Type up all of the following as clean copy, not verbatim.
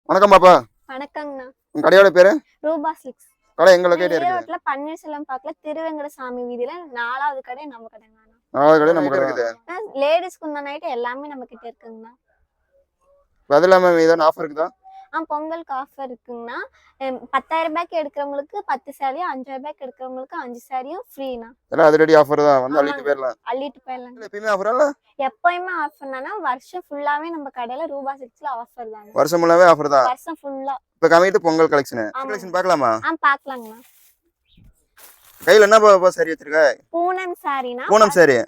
வணக்கம் பாப்பா. வணக்கங்கண்ணா. உங்க கடையோட பேரு? ரூபா சில்க்ஸ். கடை எங்க லொகேட் இருக்கு? ஈரோட்ல பன்னீர்செல்வம் பார்க்ல திருவெங்கடசாமி வீதியில 4வது கடை நம்ம கடைங்கண்ணா. 4வது கடை நம்ம கடை இருக்குது. லேடிஸ்க்கு உண்டான ஐட்டம் எல்லாமே நம்ம கிட்ட இருக்குங்கண்ணா. அது இல்லாம ஏதாவது ஆஃபர் இருக்குதா? பொங்கலுக்கு ஆஃபர் இருக்குங்கண்ணா. 10,000 ரூபாய்க்கு எடுக்கிறவங்களுக்கு 10 சாரியும், 5,000 ரூபாய்க்கு எடுக்கிறவங்களுக்கு 5 சாரியும் ஃப்ரீண்ணா. எல்லாம் அதிரடி ஆஃபர் தான். வந்து அள்ளிட்டு போயிடலாம். அள்ளிட்டு போயிடலாம். எப்பயுமே ஆஃபர் இல்ல? எப்பயுமே ஆஃபர்னா வருஷம் ஃபுல்லாவே நம்ம கடையில ரூபா சில்க்ஸ்ல ஆஃபர் தான். வருஷம் ஃபுல்லாவே ஆஃபர் தான். வருஷம் ஃபுல்லா. இப்ப கமிட்டு பொங்கல் கலெக்ஷன் பார்க்கலாமா? பார்க்கலாங்கண்ணா. கையில என்ன பாப்பா சாரி வச்சிருக்க? பூனம் சாரினா. பூனம் சாரி.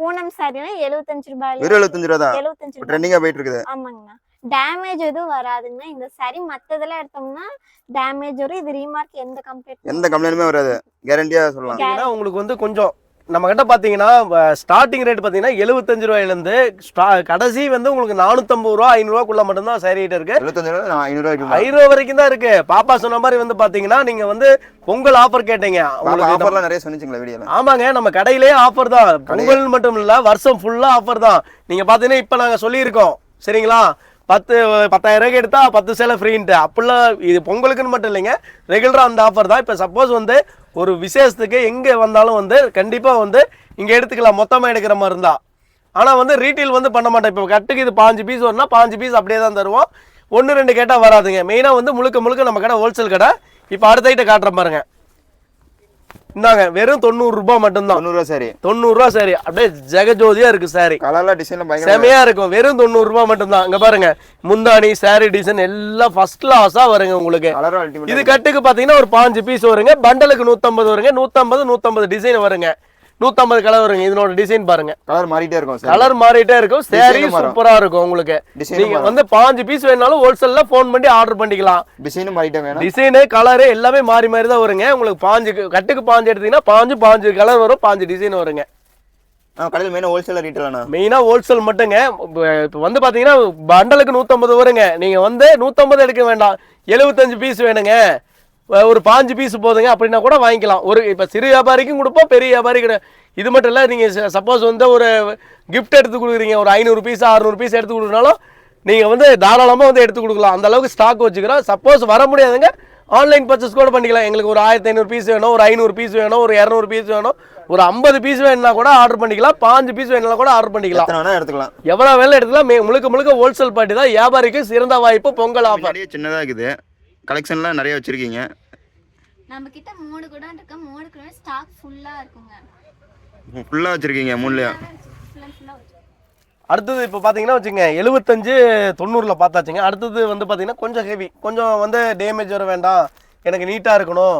பூனம் சாரினா 75 ரூபாய். வெறும் 75 ரூபாய் தான். 75 ரூபாய். ட்ரெண்டிங்கா போயிட்டு இருக்குது. ஆமாங்கண்ணா. டேமேஜ் எதுவும் வராதுங்கண்ணா. இந்த சாரி மத்ததெல்லாம் எடுத்தோம்னா டேமேஜ் வரும். இது ரீமார்க் எந்த கம்ப்ளைண்ட்டுமே வராது. கேரண்டியா சொல்லலாம். ஏன்னா உங்களுக்கு வந்து கொஞ்சம் நம்ம கிட்ட பாத்தீங்கன்னா ஸ்டார்டிங் ரேட் பாத்தீங்கன்னா 75 ரூபாயில இருந்து கடைசி வந்து உங்களுக்கு 450 ரூபா 500 ரூபாய்க்குள்ள மட்டும்தான் சாரி ரேட் இருக்கு. 75 ரூபா 500 ரூபா வரைக்கும் தான் இருக்கு. பாப்பா சொன்ன மாதிரி வந்து பாத்தீங்கன்னா நீங்க வந்து பொங்கல் ஆஃபர் கேட்டீங்க. உங்களுக்கு ஆஃபர்லாம் நிறைய சொன்னீங்களா வீடியோல? ஆமாங்க, நம்ம கடையிலேயே ஆஃபர் தான். பொங்கல் மட்டும் இல்ல, வருஷம் ஃபுல்லா ஆஃபர் தான். நீங்க பாத்தீங்கன்னா இப்ப நாங்க சொல்லியிருக்கோம் சரிங்களா, 10,000 ரூபாய்க்கு எடுத்தா 10 சேலை ஃப்ரீன்ட்டு. அப்படிலாம் இது பொங்கலுக்குன்னு மட்டும் இல்லைங்க, ரெகுலரா அந்த ஆஃபர் தான். இப்போ சப்போஸ் வந்து ஒரு விசேஷத்துக்கு எங்கே வந்தாலும் வந்து கண்டிப்பாக வந்து இங்கே எடுத்துக்கலாம், மொத்தமாக எடுக்கிற மாதிரி இருந்தா. ஆனால் வந்து ரீட்டெயில் வந்து பண்ண மாட்டோம். இப்போ கட்டுக்கு இது 5 பீஸ் வரும்னா 5 பீஸ் அப்படியே தான் தருவோம். 1-2 கேட்டால் வராதுங்க. மெயினாக வந்து முழுக்க நம்ம கடை ஹோல்சேல் கடை. இப்போ அடுத்த ஐட்டம் காட்டுற பாருங்க. இந்தாங்க, வெறும் 90 ரூபாய் மட்டும்தான். 90 ரூபாய் சாரி. 90 ரூபாய் சாரி. அப்படியே ஜெகஜோதியா இருக்கு சாரி. கலர்ல டிசைன்ல பயங்கர செமையா இருக்கும். வெறும் 90 ரூபாய் மட்டும்தான். இங்க பாருங்க, முந்தானி சாரி டிசைன் எல்லாம் ஃபர்ஸ்ட் கிளாஸா வருங்க உங்களுக்கு. இது கட்டுக்கு பாத்தீங்கன்னா ஒரு 5 பீஸ் வருங்க. பண்டலுக்கு 150 வருங்க. 150 டிசைன் வருங்க. 150 கலர் வருங்க. இதனோட டிசைன் பாருங்க, கலர் மாறிட்டே இருக்கும். கலர் மாறிட்டே இருக்கும். சாரி சூப்பரா இருக்கும் உங்களுக்கு. நீங்க வந்து 5 பீஸ் வேணாலும் ஹோல்சேல்ல போன் பண்ணி ஆர்டர் பண்ணிக்கலாம். டிசைன் மாறிட்டே வேணும். டிசைன் கலர் எல்லாமே மாறி தான் வருங்க. உங்களுக்கு 5 கட்டுக்கு 5 எடுத்தீங்கன்னா 5 கலர் வரும், 5 டிசைன் வருங்க. கடையில் மெயினா ஹோல்சேல் ரீட்டெயிலா? மெயினா ஹோல்சேல் மட்டுங்க. இப்போ வந்து பாத்தீங்கன்னா பண்டலுக்கு 150 வருங்க. நீங்க வந்து 150 எடுக்க வேண்டாம், 75 பீஸ் வேணுங்க, ஒரு 5 பீஸ் போதுங்க அப்படின்னா கூட வாங்கிக்கலாம். ஒரு இப்போ சிறு வியாபாரிக்கும் கொடுப்போம், பெரிய வியாபாரி கிடையாது. இது மட்டும் இல்லை, நீங்கள் சப்போஸ் வந்து ஒரு கிஃப்ட் எடுத்து கொடுக்குறீங்க, ஒரு 500 பீஸ் 600 பீஸ் எடுத்து கொடுக்குறனாலும் நீங்கள் வந்து தாராளமாக வந்து எடுத்து கொடுக்கலாம். அந்த அளவுக்கு ஸ்டாக் வச்சுக்கிறோம். சப்போஸ் வர முடியாதுங்க, ஆன்லைன் பர்ச்சேஸ் கூட பண்ணிக்கலாம். எங்களுக்கு ஒரு 1500 பீஸ் வேணும், ஒரு 500 பீஸ் வேணும், ஒரு 200 பீஸ் வேணும், ஒரு 50 பீஸ் வேணும்னா கூட ஆர்டர் பண்ணிக்கலாம். 5 பீஸ் வேணும்னா கூட ஆர்டர் பண்ணிக்கலாம். எடுத்துக்கலாம், எவ்வளோ வேலை எடுத்துக்கலாம். முழுக்க ஹோல்சேல் பார்ட்டி தான். வியாபாரிக்கு சிறந்த வாய்ப்பு பொங்கல் ஆஃபர். சின்னதாக இருக்குது. கலெக்ஷன்லாம் நிறைய வச்சிருக்கீங்க. நம்ம கிட்ட 3 கூட இருக்கு. 3 கூட ஸ்டாக் ஃபுல்லா இருக்குங்க. ஃபுல்லா வச்சிருக்கீங்க 3லயா? அடுத்தது இப்போ பார்த்தீங்கன்னா வச்சுங்க 75 90ல் பார்த்தாச்சுங்க. அடுத்தது வந்து பார்த்தீங்கன்னா கொஞ்சம் ஹெவி, கொஞ்சம் வந்து டேமேஜ் வர வேண்டாம், எனக்கு நீட்டாக இருக்கணும்,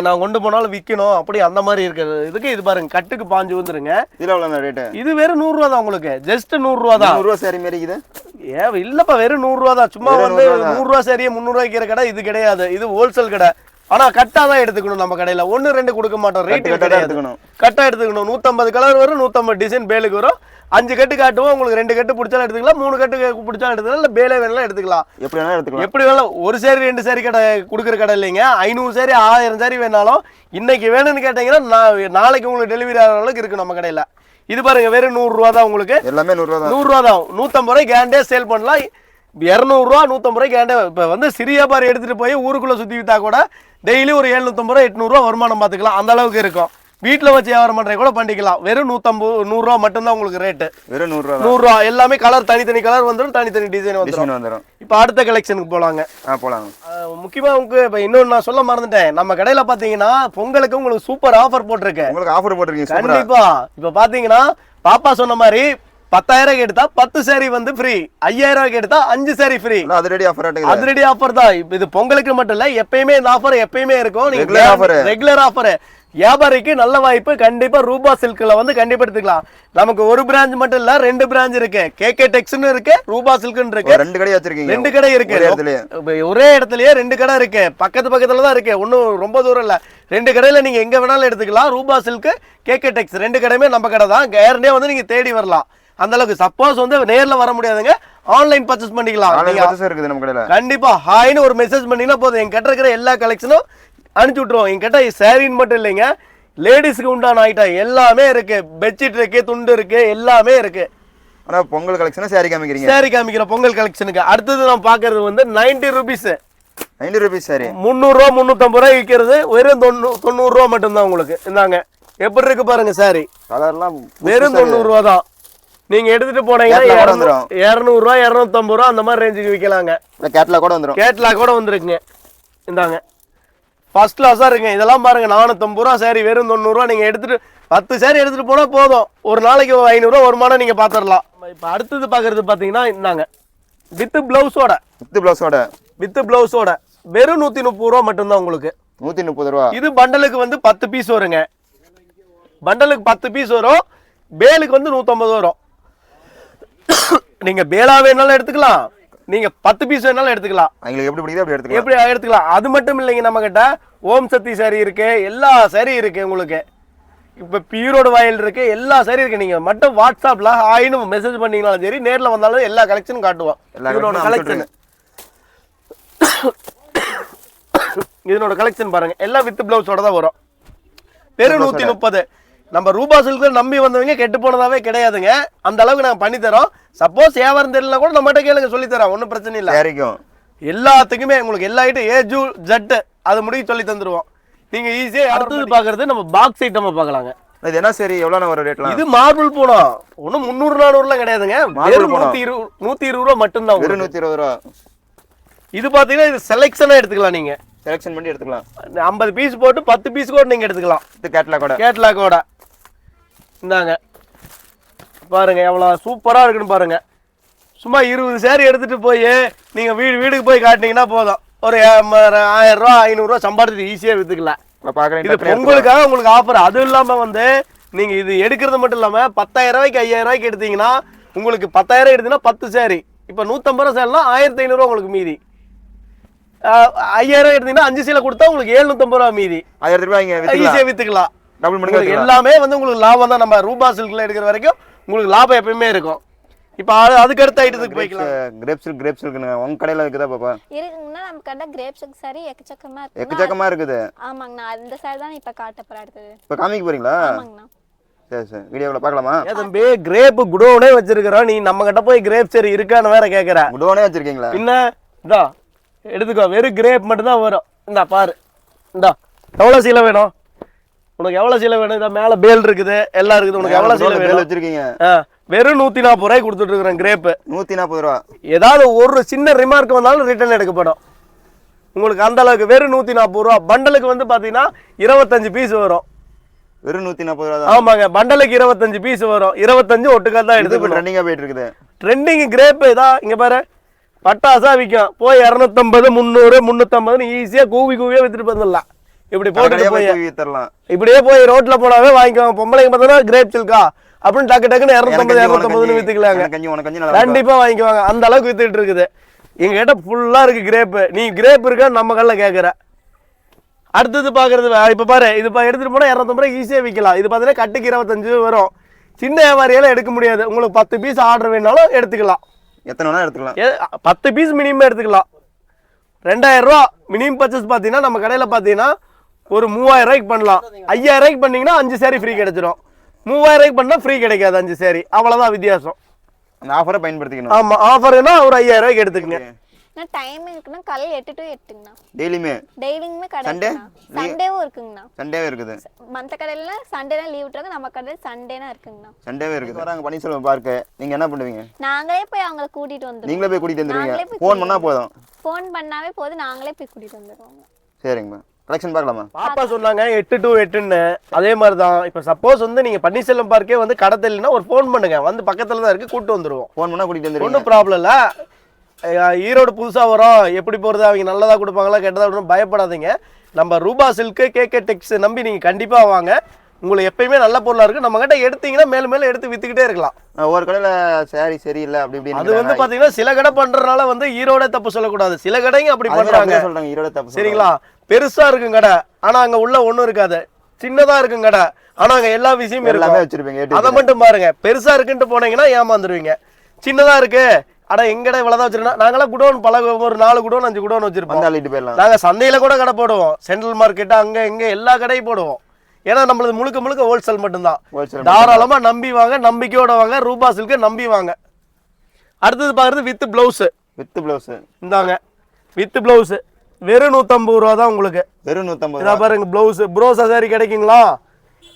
நான் கொண்டு போனாலும் விற்கணும், அப்படி அந்த மாதிரி இருக்கிறது இதுக்கு இது பாருங்க, கட்டுக்கு 5 வந்துருங்க. இதில் எவ்வளோ ரேட்டு? இது வெறும் 100 ரூபா தான் உங்களுக்கு. ஜஸ்ட் 100 ரூபா தான். 100 ரூபா சாரி மாதிரி இது? இல்லப்பா, வெறும் 100 ரூபா தான். சும்மா வந்து 100 ரூபா சாரியே 300 ரூபாய்க்கு கடை இது கிடையாது. இது ஹோல்சேல் கடை. ஆனா கட்டா தான் எடுத்துக்கணும். நம்ம கடையில 1-2 கொடுக்க மாட்டோம். ரேட் எடுத்துக்கணும், கட்டா எடுத்துக்கணும். 150 கலர் வரும், 150 டிசைன் பேலுக்கு வரும். 5 கட்டு காட்டுவோம். உங்களுக்கு 2 கட்டு பிடிச்சாலும் எடுத்துக்கலாம், 3 கட்டு பிடிச்சாலும் எடுத்துக்கலாம், இல்லை பேலே வேணாலும் எடுத்துக்கலாம். எப்படி வேணாலும் எடுத்துக்கலாம். எப்படி வேணாலும். ஒரு சாரி 2 சாரி கடை கொடுக்குற கடை இல்லைங்க. 500 சாரி 1000 சாரி வேணாலும் இன்னைக்கு வேணும்னு கேட்டீங்கன்னா நாளைக்கு உங்களுக்கு டெலிவரி ஆகிற அளவுக்கு இருக்கு நம்ம கடையில. இது பாருங்க, வெறும் 100 ரூபா தான் உங்களுக்கு. எல்லாமே 100 ரூபா தான். 100 ரூபா தான். 150 ரூபாய் கேண்டே சேல் பண்ணலாம். 200 ரூபா 150 ரூபாய்க்கு கேண்டே. இப்போ வந்து சிறிய வியாபாரி எடுத்துட்டு போய் ஊருக்குள்ள சுத்தி வித்தா கூட டெய்லி ஒரு 750 ரூபா 800 ரூபா வருமானம் பார்த்துக்கலாம். அந்த அளவுக்கு இருக்கும். வீட்டில் வச்சு வியாபாரம் பண்ற கூட பண்ணிக்கலாம். வெறும் 100 ரூபா மட்டும்தான் உங்களுக்கு ரேட்டு. வெறும் 100 ரூபா. எல்லாமே கலர் தனித்தனி கலர் வந்துடும், தனித்தனி டிசைன் வந்துடும். இப்போ அடுத்த கலெக்ஷனுக்கு போலாங்க. முக்கியமா உங்களுக்கு இப்போ இன்னொன்று நான் சொல்ல மறந்துட்டேன். நம்ம கடையில பாத்தீங்கன்னா பொங்கலுக்கு உங்களுக்கு சூப்பர் ஆஃபர் போட்டிருக்கேன். உங்களுக்கு ஆஃபர் போட்டிருக்கீங்க கண்டிப்பா. இப்போ பாத்தீங்கன்னா பாப்பா சொன்ன மாதிரி 10,000 எடுத்தா 10 சாரி வந்து ஃப்ரீ, 5,000 எடுத்தா 5 சாரி ஃப்ரீ. அதிரடி ஆஃபர் தான். இது பொங்கலுக்கு மட்டும் இல்ல, எப்பயுமே இந்த ஆஃபர் எப்பயுமே இருக்கும். Regular offer. வியாபாரிக்கு நல்ல வாய்ப்பு. கண்டிப்பா ரூபா சில்க்ல வந்து கண்டிப்பா எடுத்துக்கலாம். நமக்கு ஒரு பிரான்ச் மட்டும் இல்ல, 2 பிரான்ச் இருக்கு. கேகே டெக்ஸ்னு இருக்கு, ரூபா சில்க்னு இருக்கு. 2 கடை வச்சிருக்கீங்க. 2 கடை இருக்கு. ஒரே இடத்துலயே 2 கடை இருக்கு. பக்கத்துல தான் இருக்கு. ஒன்னும் ரொம்ப தூரம் இல்ல. 2 கடையில நீங்க எங்க வேணாலும் எடுத்துக்கலாம். ரூபா சில்க், கேகே டெக்ஸ் 2 கடையுமே நம்ம கடை தான். கேரண்டியா வந்து நீங்க தேடி வரலாம். அந்த அளவுக்கு. சப்போஸ் வந்து நேர்ல வர முடியாதுங்க, ஆன்லைன் பர்ச்சேஸ் பண்ணிக்கலாம். கண்டிப்பா ஹாய்னு ஒரு மெசேஜ் பண்ணீங்கன்னா போதும், எங்க கிட்ட இருக்கிற எல்லா கலெக்ஷனும் அனுப்பிச்சு விட்டுருவோம். என் கிட்ட சாரின்னு மட்டும் இல்லைங்க, லேடிஸ்க்கு உண்டான ஐட்டம் எல்லாமே இருக்கு. பெட்ஷீட் இருக்கு, துண்டு இருக்கு, எல்லாமே இருக்கு. ஆனா பொங்கல் கலெக்ஷனா சாரி காமிக்கிறீங்க. சாரி காமிக்கிறோம் பொங்கல் கலெக்ஷனுக்கு. அடுத்தது நம்ம பாக்குறது வந்து 90 rupees. 90 rupees sorry. 300 ரூபா 350 ரூபாய் விற்கிறது வெறும் 90 ரூபா மட்டும்தான் உங்களுக்கு. இந்தாங்க எப்படி இருக்கு பாருங்க சாரி. கலர்லாம் வெறும் 90 ரூபா தான். நீங்க எடுத்துட்டு போனீங்கன்னா 200 ரூபா 250 ரூபா அந்த மாதிரி ரேஞ்சுக்கு விற்கலாங்க. கேட்லாக் கூட வந்துரும். கேட்லாக் கூட வந்துருக்குங்க. இந்தாங்க ஃபர்ஸ்ட் கிளாஸா இருக்குங்க. இதெல்லாம் பாருங்க 450 ரூபா சாரி வெறும் 90 ரூபா. நீங்க எடுத்துட்டு 10 சாரி எடுத்துட்டு போனா போதும். ஒரு நாளைக்கு 500 ரூபா வருமானம் நீங்க பாத்துடலாம். இப்ப அடுத்தது பாக்குறது பாத்தீங்கன்னா இந்தாங்க வித் பிளவுஸோட. வித் பிளவுஸோட வெறும் 130 ரூபா மட்டும்தான் உங்களுக்கு. 130 ரூபா. இது பண்டலுக்கு வந்து 10 பீஸ் வருங்க. பண்டலுக்கு 10 பீஸ் வரும். பேலுக்கு வந்து 150 வரும். நீங்க பேலா வேணாலும் எடுத்துக்கலாம், நீங்க 10 பீஸ் வேணாலும் எடுத்துக்கலாம். உங்களுக்கு எப்படி பிடிக்குதோ அப்படி எடுத்துக்கலாம். எப்படி எடுத்துக்கலாம். அது மட்டும் இல்லைங்க, நம்ம கிட்ட ஓம் சக்தி சாரி இருக்கு, எல்லா சாரி இருக்கு உங்களுக்கு. இப்ப பியூரோட வாயில் இருக்கு, எல்லா சாரி இருக்கு. நீங்க மட்டும் வாட்ஸ்அப்ல ஹாய்னு மெசேஜ் பண்ணீங்கனாலும் சரி, நேர்ல வந்தாலும் எல்லா கலெக்ஷனும் காட்டுவோம். இதனோட கலெக்ஷன் இதனோட கலெக்ஷன் பாருங்க, எல்லாம் வித் பிளவுஸோட தான் வரும். வெறும் 130. நம்ம ரூபா சில்க் நம்பி வந்தவங்க கெட்டு போனதாவே கிடையாதுங்க. அந்த அளவுக்கு நாங்க பண்ணி தரோம். சப்போஸ் வியாபாரம் தெரியல கூட நம்மகிட்ட கேளுங்க, சொல்லி தரோம். ஒன்றும் பிரச்சனை இல்லை. எல்லாத்துக்குமே உங்களுக்கு எல்லா ஐட்டம் A to Z அது முடிக்க சொல்லி தந்துருவோம். நீங்க ஈஸியா. அடுத்தது பாக்குறது நம்ம பாக்ஸ் ஐட்டம் பார்க்கலாங்க. இது என்ன சரி எவ்வளவு வர ரேட்லாம்? இது மார்பிள் போனோம். ஒன்றும் 300-400 கிடையாதுங்க. வெறும் 120 ரூபா மட்டும்தான். வெறும் 120 ரூபா. இது பாத்தீங்கன்னா இது செலெக்ஷனா எடுத்துக்கலாம். நீங்க செலெக்ஷன் பண்ணி எடுத்துக்கலாம். 50 பீஸ் போட்டு 10 பீஸ் கூட நீங்க எடுத்துக்கலாம். இது கேட்லாக்கோட. கேட்லாக்கோட. இந்தாங்க பாருங்க எவ்வளவு சூப்பரா இருக்குன்னு பாருங்க. சும்மா 20 சாரி எடுத்துட்டு போய் நீங்க வீட்டுக்கு போய் காட்டினீங்கன்னா போதும். ஒரு 1000 ரூபா 500 ரூபா சம்பாதிச்சு ஈஸியா வித்துக்கலாம். இது பொங்கலுக்காக உங்களுக்கு ஆஃபர். அதுவும் இல்லாம வந்து நீங்க இது எடுக்கிறது மட்டும் இல்லாம 10,000 ரூபாய்க்கு 5,000 ரூபாய்க்கு எடுத்தீங்கன்னா உங்களுக்கு 10,000 எடுத்தீங்கன்னா 10 சாரி. இப்ப 150 ரூபா சேல்னா 1,500 ரூபா உங்களுக்கு மீதி. 5,000 எடுத்தீங்கன்னா 5 சீலை கொடுத்தா உங்களுக்கு 750 ரூபா மீதி. 1000 ரூபாய் ஈஸியா வித்துக்கலாம். எல்லாமே வந்து உங்களுக்கு லாபம் தான். நம்ம ரூபா சில்க்ல எடுக்கிற வரைக்கும் உங்களுக்கு லாபம் எப்பயுமே இருக்கும். இப்ப அதுக்கு அடுத்த ஐட்டத்துக்கு போய்க்கலாம். கிரேப் சில்க் உங்க கடையில இருக்குதா பாப்பா? இருக்குங்கண்ணா. நம்ம கடை கிரேப் சில்க் சாரி எக்கச்சக்கமா இருக்குது. ஆமாங்கண்ணா. அந்த சாரி தான் இப்ப காட்ட போறேன். அடுத்து இப்ப காமிக்க போறீங்களா? ஆமாங்கண்ணா. சரி வீடியோல பார்க்கலாமா? தம்பி கிரேப் குடோனே வச்சிருக்கறோம். நீ நம்ம கிட்ட போய் கிரேப் சரி இருக்கான்னு வேற கேக்குற. குடோனே வச்சிருக்கீங்களா? என்ன இதா எடுத்துக்கோ. வெறும் கிரேப் மட்டும் தான் வரும். இந்தா பாரு. இந்தா எவ்வளவு சீலை வேணும் உனக்கு? எவ்வளவு சீலை வேணும்? இதான் மேல பேல் இருக்குது, எல்லாம் இருக்குது. உனக்கு எவ்வளவு சீலை வேணும் வச்சிருக்கீங்க? வெறும் 140 ரூபாய் கொடுத்துட்டு இருக்கிறேன் கிரேப். 140 ரூபா. ஏதாவது ஒரு சின்ன ரிமார்க் வந்தாலும் ரிட்டர்ன் எடுக்கப்படும் உங்களுக்கு. அந்த அளவுக்கு வெறும் 140 ரூபா. பண்டலுக்கு வந்து பாத்தீங்கன்னா 25 பீஸ் வரும். வெறும் 140 ரூபா. ஆமாங்க, பண்டலுக்கு 25 பீஸ் வரும். 25 ஒட்டுக்கா தான் எடுத்து ட்ரெண்டிங்கா போயிட்டு இருக்குது. ட்ரெண்டிங் கிரேப் தான். இங்க பாரு பட்டாசா விற்கும். போய் 250 300 350 ஈஸியா கூவியா வித்துட்டு வந்துடலாம். இப்படி போட்டு போய் வித்தரலாம். இப்படியே போய் ரோட்ல போனாவே வாங்கிக்குவாங்க. பொம்பளைங்க பார்த்தா கிரேப் சில்கா அப்படின்னு டக்கு டக்குன்னு 250 வித்துக்கலாங்க. கண்டிப்பா வாங்கிக்குவாங்க. அந்த அளவுக்கு வித்துட்டு இருக்குது. எங்க கிட்ட ஃபுல்லா இருக்கு கிரேப். நீ கிரேப் இருக்கா நம்ம கல்ல கேக்குற. அடுத்தது பாக்குறது இப்ப பாரு. இது எடுத்துட்டு போனா 250 ரூபாய் ஈஸியா விற்கலாம். இது பாத்தீங்கன்னா கட்டுக்கு 25 வரும். சின்ன வியாபாரியால எடுக்க முடியாது. உங்களுக்கு 10 பீஸ் ஆர்டர் வேணாலும் எடுத்துக்கலாம். எத்தனை வேணா எடுத்துக்கலாம். 10 பீஸ் மினிமம் எடுத்துக்கலாம். 2000 ரூபா மினிமம் பர்ச்சேஸ் பாத்தீங்கன்னா நம்ம கடையில பாத்தீங்கன்னா ஒரு 3000 ரூபாய்க்கு பண்ணலாம். 5000 ரூபாய்க்கு பண்ணீங்கன்னா 5 சாரி ஃப்ரீ கிடைச்சிடும். 3000 ரூபாய்க்கு பண்ணா ஃப்ரீ கிடைக்காது 5 சாரி. அவ்வளவுதான் வித்தியாசம். அந்த ஆஃபரை பயன்படுத்திக்கணும். ஆமா, ஆஃபர்னா ஒரு 5000 ரூபாய்க்கு எடுத்துக்கங்க. டைம் இருக்குன்னா காலையில 8 to 8ங்கண்ணா. டெய்லியுமே கடை. சண்டேவும் இருக்குங்கண்ணா. சண்டேவே இருக்குது. மத்த கடையில சண்டேனா லீவ் விட்டுறாங்க. நம்ம கடையில சண்டேனா இருக்குங்கண்ணா. சண்டேவே இருக்குது. வராங்க பன்னீர்செல்வம் பார்க்க. நீங்க என்ன பண்ணுவீங்க? நாங்களே போய் அவங்கள கூட்டிட்டு வந்துருவோம். நீங்களே போய் கூட்டிட்டு வந்துருவீங்க? ஃபோன் பண்ணா போதும். ஃபோன் பண்ணாவே போதும், நாங்களே போய் கூட்டிட்டு வந்துருவோம். சரிங்கம்மா. கலெக்ஷன் பார்க்கலாமா? பாப்பா சொன்னாங்க 8 to 8ன்னு. அதே மாதிரி தான். இப்போ சப்போஸ் வந்து நீங்க பன்னீர்செல்வம் பார்க்கே வந்து கடை தெரியலனா ஒரு ஃபோன் பண்ணுங்க. வந்து பக்கத்துல தான் இருக்கு, கூட்டி வந்துருவோம். ஃபோன் பண்ணா கூட்டிட்டு வந்துருவீங்க. ஒன்றும் ப்ராப்ளம் இல்ல. ஈரோடு புதுசா வரோம், எப்படி போறது, அவங்க நல்லதா கொடுப்பாங்களா கெட்டதா கொடுப்பாங்க பயப்படாதீங்க. நம்ம ரூபா சில்க் கேகே டெக்ஸ் நம்பி நீங்க கண்டிப்பா வாங்க. உங்களுக்கு எப்பயுமே நல்ல பொருளா இருக்கு. நம்ம கிட்ட எடுத்தீங்கன்னா மேலும் மேலும் எடுத்து வித்துக்கிட்டே இருக்கலாம். ஒரு கடையில சாரி சரியில்லை அப்படி இப்படி அது வந்து பாத்தீங்கன்னா சில கடை பண்றதுனால வந்து ஈரோட தப்பு சொல்லக்கூடாது. சில கடைங்க அப்படி பண்றாங்க. சொல்றாங்க ஈரோட தப்பு. சரிங்களா? பெருசா இருக்கும் கடை, ஆனா அங்க உள்ள ஒண்ணும் இருக்காது. சின்னதா இருக்கும் கடை, ஆனா அங்க எல்லா விஷயமும் எல்லாமே வச்சிருப்பீங்க. அதை மட்டும் பாருங்க. பெருசா இருக்குன்ட்டு போனீங்கன்னா ஏமாந்துருவீங்க. சின்னதா இருக்கு, அட எங்கடா இவ்வளவுதான் வச்சிருக்கோம். நாங்களாம் குடோன் ஒரு 4 குடோன் 5 குடோன் வச்சிருப்போம். நாங்க சந்தையில கூட கடை போடுவோம். சென்ட்ரல் மார்க்கெட் அங்க இங்க எல்லா கடையும் போடுவோம். ஏன்னா நம்மளது முழுக்க முழுக்க ஹோல்சேல் மட்டும்தான். Wholesale தாராளமா நம்பி வாங்க, நம்பிக்கையோட வாங்க, ரூபா சில்க் நம்பி வாங்க. அடுத்தது பாக்குறது வித் பிளவுஸ். வித் பிளவுஸ் இந்தாங்க வித் பிளவுஸ் வெறும் 150 ரூபா தான் உங்களுக்கு. வெறும் 150. இதா பாருங்க பிளவுஸ் ப்ரோசா சாரி கிடைக்குங்களா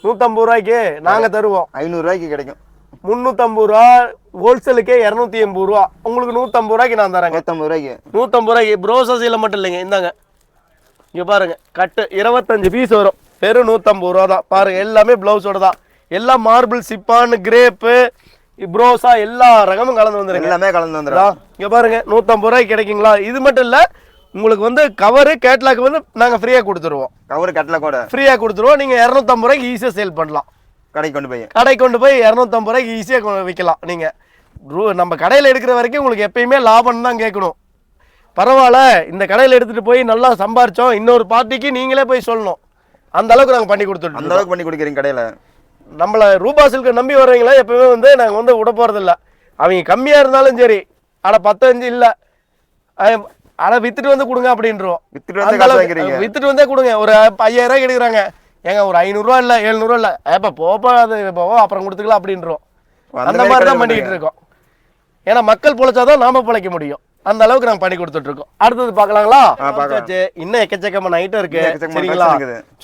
150 ரூபாய்க்கு நாங்க தருவோம். 500 ரூபாய்க்கு கிடைக்கும். 350 ரூபா ஹோல்சேலுக்கே 280 ரூபா. உங்களுக்கு 150 ரூபாய்க்கு நான் தரேங்க. 150 ரூபாய்க்கு 150 ரூபாய்க்கு ப்ரோசா சீல மட்டும் இல்லைங்க. இந்தாங்க இங்க பாருங்க கட்டு 25 பீஸ் வரும். வெறும் 150 ரூபா தான். பாருங்க எல்லாமே பிளவுஸோட தான். எல்லாம் மார்பிள் சிப்பான் கிரேப்பு ப்ரோசா எல்லா ரகமும் கலந்து வந்துருங்க. எல்லாமே கலந்து வந்துடும். இங்க பாருங்க 150 ரூபாய்க்கு கிடைக்குங்களா. இது மட்டும் இல்ல உங்களுக்கு வந்து கவரு கேட்லாக் வந்து நாங்க ஃப்ரீயா கொடுத்துருவோம். கவர் கட்டல கூட ஃப்ரீயா கொடுத்துருவோம். நீங்க 250 ரூபாய்க்கு ஈஸியா சேல் பண்ணலாம். கடைக்கு கொண்டு போய் கடை கொண்டு போய் 250 ரூபாய்க்கு ஈஸியா விற்கலாம். நீங்க நம்ம கடையில எடுக்கிற வரைக்கும் உங்களுக்கு எப்பயுமே லாபம் தான் கேட்கணும். பரவாயில்ல இந்த கடையில எடுத்துட்டு போய் நல்லா சம்பாரிச்சோம் இன்னொரு பார்ட்டிக்கு நீங்களே போய் சொல்லணும். அந்த அளவுக்கு நாங்க பண்ணி கொடுத்துருக்கோம். அந்த அளவுக்கு பண்ணி கொடுக்குறீங்க கடையில. நம்மள ரூபா சில்க் நம்பி வர்றீங்களா எப்பவுமே வந்து நாங்க வந்து விட போறது இல்ல. அவங்க கம்மியா இருந்தாலும் சரி அட 15 இல்ல அட வித்துட்டு வந்து கொடுங்க அப்படின்றோம். வித்துட்டு வந்தே கொடுங்க. ஒரு 5000 ரூபாய்க்கு எடுக்கிறாங்க. ஏங்க ஒரு 500 ரூபா இல்ல 700 ரூபா இல்ல ஏப்பா போப்பா அது போவோ அப்புறம் கொடுத்துக்கலாம் அப்படின்றோம். அந்த மாதிரி தான் பண்ணிக்கிட்டு இருக்கோம். ஏன்னா மக்கள் பொழைச்சாதான் நாம பிழைக்க முடியும். அந்த அளவுக்கு நாங்க பண்ணி கொடுத்துட்டு இருக்கோம். அடுத்தது பாக்கலாங்களா? இன்னும் எக்கச்சக்கமான ஐட்டம் இருக்கு. சரிங்களா?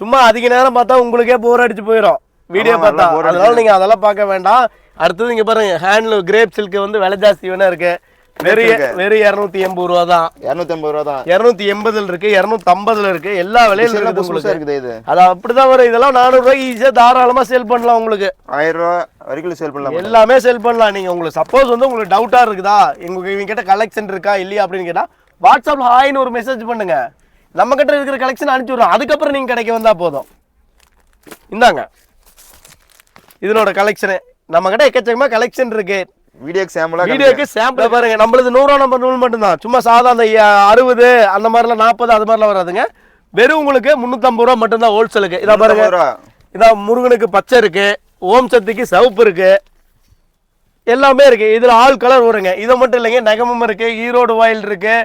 சும்மா அதிக நேரம் பார்த்தா உங்களுக்கே போர் அடிச்சு போயிடும் வீடியோ பார்த்தா. அதனால நீங்க அதெல்லாம் பார்க்க வேண்டாம். அடுத்தது இங்க பாருங்க ஹேண்ட்லூம் கிரேப் சில்க் வந்து விலை ஜாஸ்தி வேணா இருக்கு. வெறும் 280 ரூபா தான். 280 ரூபா தான். 280 இருக்கு 250 இருக்கு. எல்லா விலையில இருக்கு உங்களுக்கு. இது அது அப்படிதான் வரும். இதெல்லாம் 400 ரூபாய்க்கு ஈஸியா தாராளமா சேல் பண்ணலாம். உங்களுக்கு 1000 ரூபா வரைக்கும் சேல் பண்ணலாம். எல்லாமே சேல் பண்ணலாம். நீங்க உங்களுக்கு சப்போஸ் வந்து உங்களுக்கு டவுட்டா இருக்குதா இவங்க கிட்ட கலெக்ஷன் இருக்கா இல்லையா அப்படின்னு கேட்டா வாட்ஸ்அப்ல ஹாய்னு ஒரு மெசேஜ் பண்ணுங்க. நம்ம கிட்ட இருக்கிற கலெக்ஷன் அனுப்பிச்சு விடுறோம். அதுக்கப்புறம் நீங்க கடைக்கு வந்தா போதும். இந்தாங்க இதனோட கலெக்ஷன் நம்ம கிட்ட எக்கச்சக்கமா கலெக்ஷன் இருக்கு. வீடியோக்கு சாம்பிள் பாருங்க. நம்மளது 100 ரூபா நம்பர் நூல் மட்டும் தான். சும்மா சாதா அந்த 60 அந்த மாதிரிலாம் 40 அது மாதிரிலாம் வராதுங்க. வெறும் உங்களுக்கு 350 ரூபா மட்டும் தான் ஹோல்சேலுக்கு. இதா பாருங்க இதா முருகனுக்கு பச்சை இருக்கு, ஓம் சக்திக்கு சிவப்பு இருக்கு, எல்லாமே இருக்கு. இதுல ஆல் கலர் வருங்க. இதை மட்டும் இல்லைங்க நகமம் இருக்கு, ஈரோடு வாயில் இருக்கு,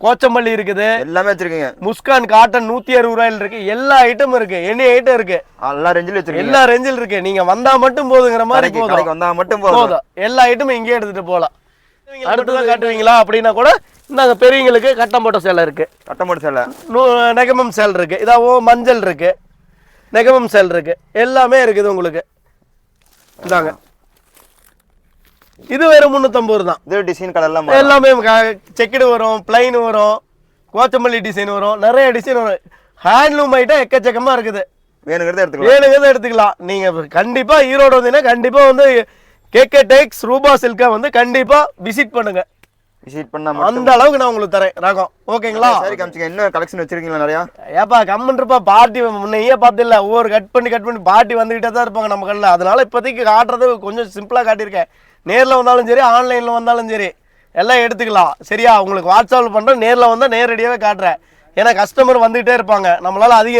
கோச்சம்பள்ளி இருக்குது, எல்லாமே வச்சிருக்கீங்க. முஸ்கான் காட்டன் 160 ரூபாயில் இருக்கு. எல்லா ஐட்டமும் இருக்கு. எனி ஐட்டம் இருக்கு. எல்லா ரேஞ்சில வச்சிருக்கீங்க. எல்லா ரேஞ்சில் இருக்கு. நீங்க வந்தா மட்டும் போதுங்கிற மாதிரி போதும். வந்தா மட்டும் போதும். எல்லா ஐட்டமும் இங்கே எடுத்துட்டு போகலாம். அடுத்ததான் காட்டுவீங்களா அப்படின்னா கூட இந்தாங்க பெரியவங்களுக்கு கட்டம் போட்ட சேலை இருக்கு. கட்டம் போட்ட சேலை நெகமம் சேல் இருக்கு. இதாவோ மஞ்சள் இருக்கு, நெகமம் சேல் இருக்கு. எல்லாமே இருக்குது உங்களுக்கு. இந்தாங்க இது வெறும் 350 தான். இது டிசைன் கலர்லாம் எல்லாமே செக்குடு வரும், பிளைன் வரும், கோச்சம்பள்ளி டிசைன் வரும், நிறைய டிசைன் வரும். ஹேண்ட்லூம் ஐட்டம் எக்கச்சக்கமா இருக்குது. வேணுங்கிறத எடுத்துக்கலாம். நீங்க கண்டிப்பா ஈரோடு வந்தீங்கன்னா கண்டிப்பா வந்து கேகே டெக்ஸ் ரூபா சில்கா வந்து கண்டிப்பா விசிட் பண்ணுங்க. விசிட் பண்ணா அந்த அளவுக்கு நான் உங்களுக்கு தரேன் ரகம். ஓகேங்களா? சரி காமிச்சுங்க. இன்னும் கலெக்ஷன் வச்சிருக்கீங்களா நிறைய? ஏப்பா கம்முன்றப்பா பார்ட்டி முன்னையே பார்த்து இல்லை ஒவ்வொரு கட் பண்ணி பார்ட்டி வந்துகிட்டே தான் இருப்பாங்க நம்ம கடையில். அதனால இப்போதைக்கு காட்டுறது கொஞ்சம் சிம்பிளாக காட்டியிருக்கேன். நேரில் வந்தாலும் சரி ஆன்லைனில் வந்தாலும் சரி எல்லாம் எடுத்துக்கலாம். சரியா? உங்களுக்கு வாட்ஸ்அப்பில் பண்ணுறேன். நேரில் வந்தால் நேரடியாகவே காட்டுறேன். ஏன்னா கஸ்டமர் வந்துகிட்டே இருப்பாங்க. நம்மளால் அதிக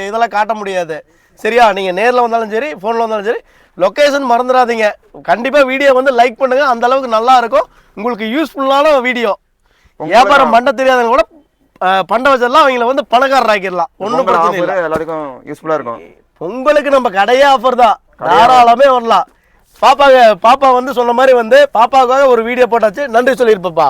இதெல்லாம் காட்ட முடியாது. சரியா? நீங்கள் நேரில் வந்தாலும் சரி ஃபோனில் வந்தாலும் சரி லொக்கேஷன் மறந்துடாதீங்க. கண்டிப்பாக வீடியோ வந்து லைக் பண்ணுங்கள். அந்த அளவுக்கு நல்லா இருக்கும். உங்களுக்கு யூஸ்ஃபுல்லான வீடியோ. வியாபாரம் பண்ண தெரியாதவங்க கூட பண்ண வச்சிடலாம். அவங்கள வந்து பணக்காரர் ஆக்கிடலாம். ஒன்றும் பிரச்சனை இல்லை. எல்லாருக்கும் யூஸ்ஃபுல்லாக இருக்கும். உங்களுக்கு நம்ம கடையே ஆஃபர் தான். தாராளமே வரலாம். பாப்பா வந்து சொன்ன மாதிரி வந்து பாப்பாவுக்காக ஒரு வீடியோ போட்டாச்சு. நன்றி சொல்லியிருப்பா.